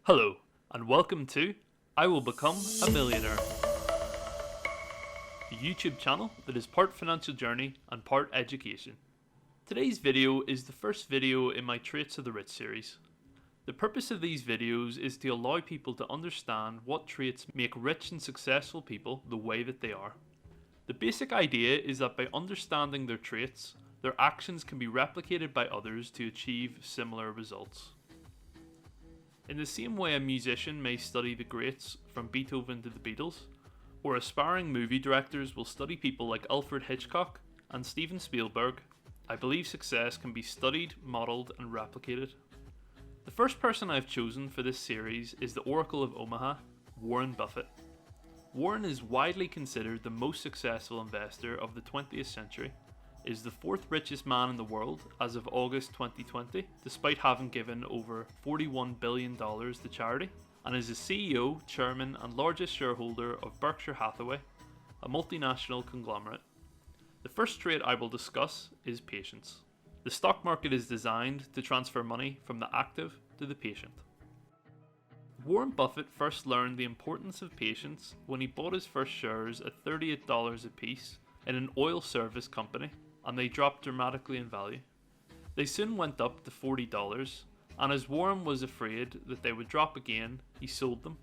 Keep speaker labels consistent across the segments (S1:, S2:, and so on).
S1: Hello, and welcome to I Will Become a Millionaire, the YouTube channel that is part financial journey and part education. Today's video is the first video in my Traits of the Rich series. The purpose of these videos is to allow people to understand what traits make rich and successful people the way that they are. The basic idea is that by understanding their traits, their actions can be replicated by others to achieve similar results. In the same way a musician may study the greats from Beethoven to the Beatles, or aspiring movie directors will study people like Alfred Hitchcock and Steven Spielberg, I believe success can be studied, modelled and replicated. The first person I've chosen for this series is the Oracle of Omaha, Warren Buffett. Warren is widely considered the most successful investor of the 20th century, is the fourth richest man in the world as of August 2020, despite having given over $41 billion to charity, and is the CEO, chairman and largest shareholder of Berkshire Hathaway, a multinational conglomerate. The first trait I will discuss is patience. The stock market is designed to transfer money from the active to the patient. Warren Buffett first learned the importance of patience when he bought his first shares at $38 a piece in an oil service company, and they dropped dramatically in value. They soon went up to $40, and as Warren was afraid that they would drop again, he sold them,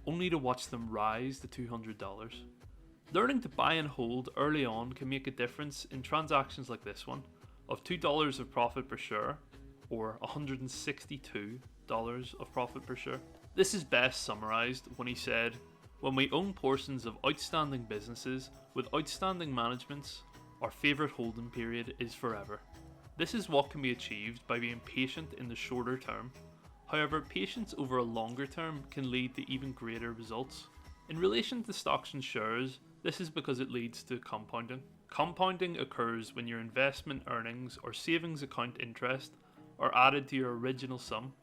S1: only to watch them rise to $200. Learning to buy and hold early on can make a difference in transactions like this one, of $2 of profit per share, or $162 of profit per share. This is best summarised when he said, "When we own portions of outstanding businesses with outstanding managements, our favourite holding period is forever." This is what can be achieved by being patient in the shorter term. However, patience over a longer term can lead to even greater results. In relation to stocks and shares, this is because it leads to compounding. Compounding occurs when your investment earnings or savings account interest are added to your original sum,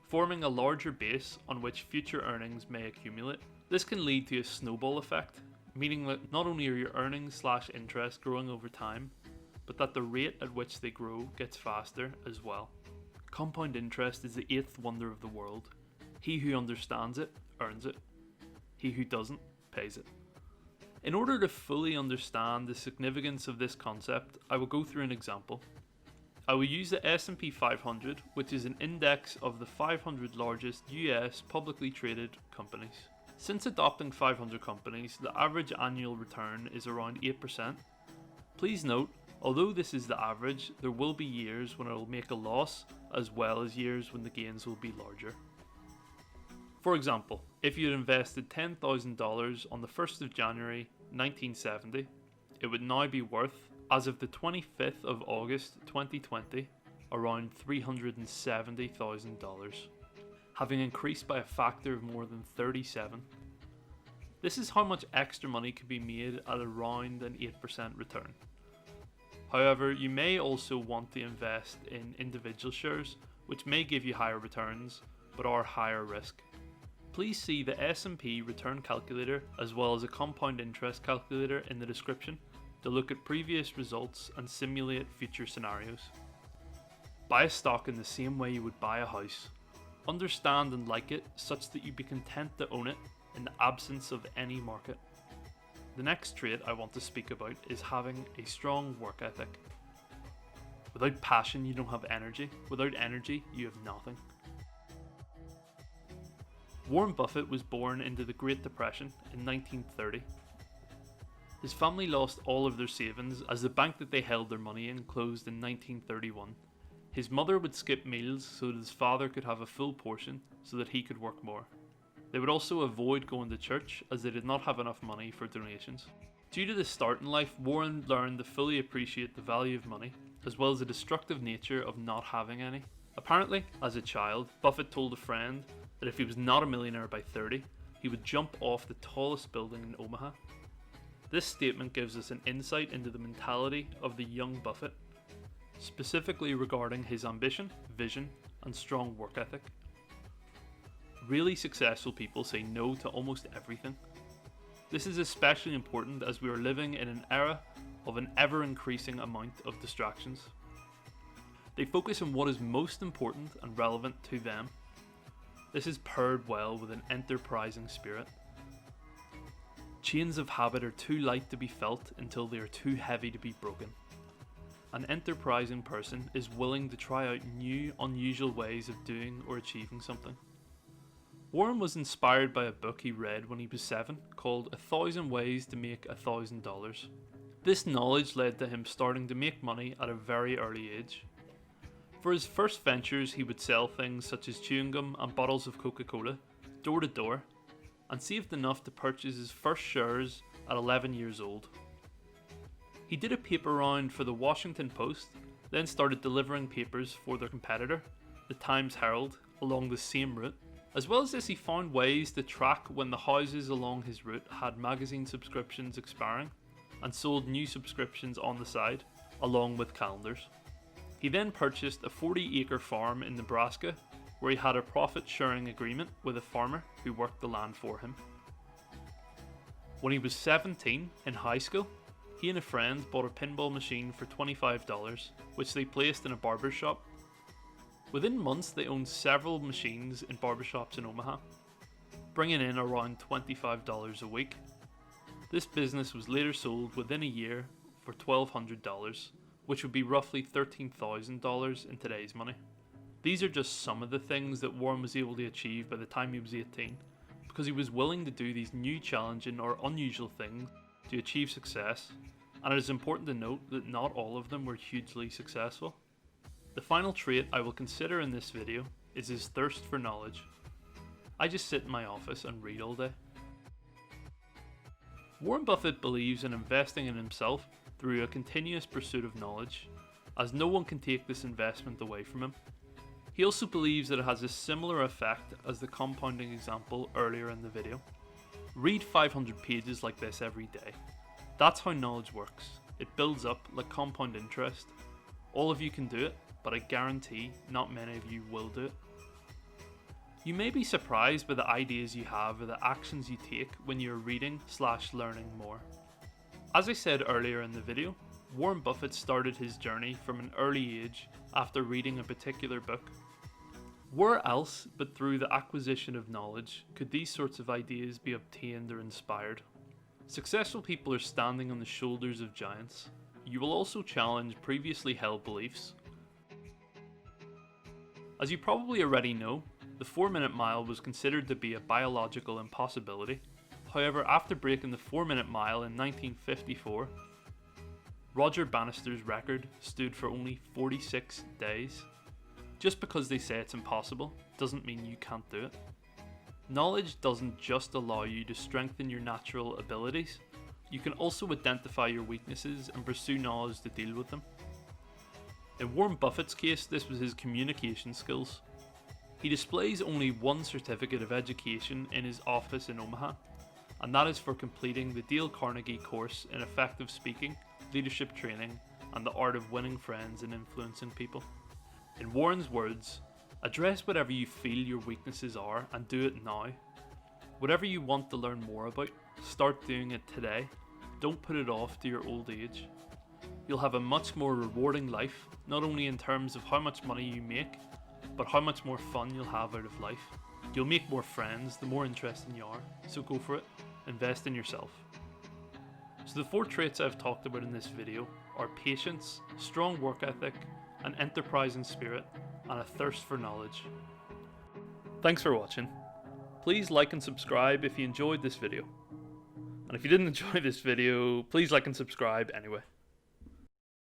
S1: forming a larger base on which future earnings may accumulate. This can lead to a snowball effect, meaning that not only are your earnings/interest growing over time, but that the rate at which they grow gets faster as well. Compound interest is the eighth wonder of the world. He who understands it earns it. He who doesn't pays it. In order to fully understand the significance of this concept, I will go through an example. I will use the S&P 500, which is an index of the 500 largest US publicly traded companies. Since adopting 500 companies, the average annual return is around 8%. Please note, although this is the average, there will be years when it will make a loss, as well as years when the gains will be larger. For example, if you had invested $10,000 on the 1st of January 1970, it would now be worth, as of the 25th of August 2020, around $370,000. Having increased by a factor of more than 37. This is how much extra money could be made at around an 8% return. However, you may also want to invest in individual shares, which may give you higher returns, but are higher risk. Please see the S&P return calculator as well as a compound interest calculator in the description to look at previous results and simulate future scenarios. Buy a stock in the same way you would buy a house. Understand and like it such that you be content to own it in the absence of any market. The next trait I want to speak about is having a strong work ethic. Without passion, you don't have energy. Without energy, you have nothing. Warren Buffett was born into the Great Depression in 1930. His family lost all of their savings as the bank that they held their money in closed in 1931. His mother would skip meals so that his father could have a full portion so that he could work more. They would also avoid going to church as they did not have enough money for donations. Due to this start in life, Warren learned to fully appreciate the value of money, as well as the destructive nature of not having any. Apparently, as a child, Buffett told a friend that if he was not a millionaire by 30, he would jump off the tallest building in Omaha. This statement gives us an insight into the mentality of the young Buffett, specifically regarding his ambition, vision, and strong work ethic. Really successful people say no to almost everything. This is especially important as we are living in an era of an ever-increasing amount of distractions. They focus on what is most important and relevant to them. This is paired well with an enterprising spirit. Chains of habit are too light to be felt until they are too heavy to be broken. An enterprising person is willing to try out new, unusual ways of doing or achieving something. Warren was inspired by a book he read when he was 7 called 1,000 Ways to Make $1,000. This knowledge led to him starting to make money at a very early age. For his first ventures, he would sell things such as chewing gum and bottles of Coca-Cola, door to door, and saved enough to purchase his first shares at 11 years old. He did a paper round for the Washington Post, then started delivering papers for their competitor, the Times Herald, along the same route. As well as this, he found ways to track when the houses along his route had magazine subscriptions expiring, and sold new subscriptions on the side, along with calendars. He then purchased a 40-acre farm in Nebraska, where he had a profit-sharing agreement with a farmer who worked the land for him. When he was 17, in high school, he and a friend bought a pinball machine for $25, which they placed in a barber shop. Within months, they owned several machines in barbershops in Omaha, bringing in around $25 a week. This business was later sold within a year for $1,200, which would be roughly $13,000 in today's money. These are just some of the things that Warren was able to achieve by the time he was 18, because he was willing to do these new, challenging or unusual things to achieve success, and it is important to note that not all of them were hugely successful. The final trait I will consider in this video is his thirst for knowledge. I just sit in my office and read all day. Warren Buffett believes in investing in himself through a continuous pursuit of knowledge, as no one can take this investment away from him. He also believes that it has a similar effect as the compounding example earlier in the video. Read 500 pages like this every day. That's how knowledge works. It builds up like compound interest. All of you can do it, but I guarantee not many of you will do it. You may be surprised by the ideas you have or the actions you take when you're reading/learning more. As I said earlier in the video, Warren Buffett started his journey from an early age after reading a particular book. Where else but through the acquisition of knowledge could these sorts of ideas be obtained or inspired? Successful people are standing on the shoulders of giants. You will also challenge previously held beliefs. As you probably already know, the 4-minute mile was considered to be a biological impossibility. However, after breaking the 4-minute mile in 1954, Roger Bannister's record stood for only 46 days. Just because they say it's impossible doesn't mean you can't do it. Knowledge doesn't just allow you to strengthen your natural abilities, you can also identify your weaknesses and pursue knowledge to deal with them. In Warren Buffett's case, this was his communication skills. He displays only one certificate of education in his office in Omaha, and that is for completing the Dale Carnegie course in effective speaking, leadership training, and the art of winning friends and influencing people. In Warren's words, address whatever you feel your weaknesses are and do it now. Whatever you want to learn more about, start doing it today. Don't put it off to your old age. You'll have a much more rewarding life, not only in terms of how much money you make, but how much more fun you'll have out of life. You'll make more friends the more interesting you are, so go for it. Invest in yourself. So the 4 traits I've talked about in this video are patience, strong work ethic, an enterprising spirit, and a thirst for knowledge. Thanks for watching. Please like and subscribe if you enjoyed this video. And if you didn't enjoy this video, please like and subscribe anyway.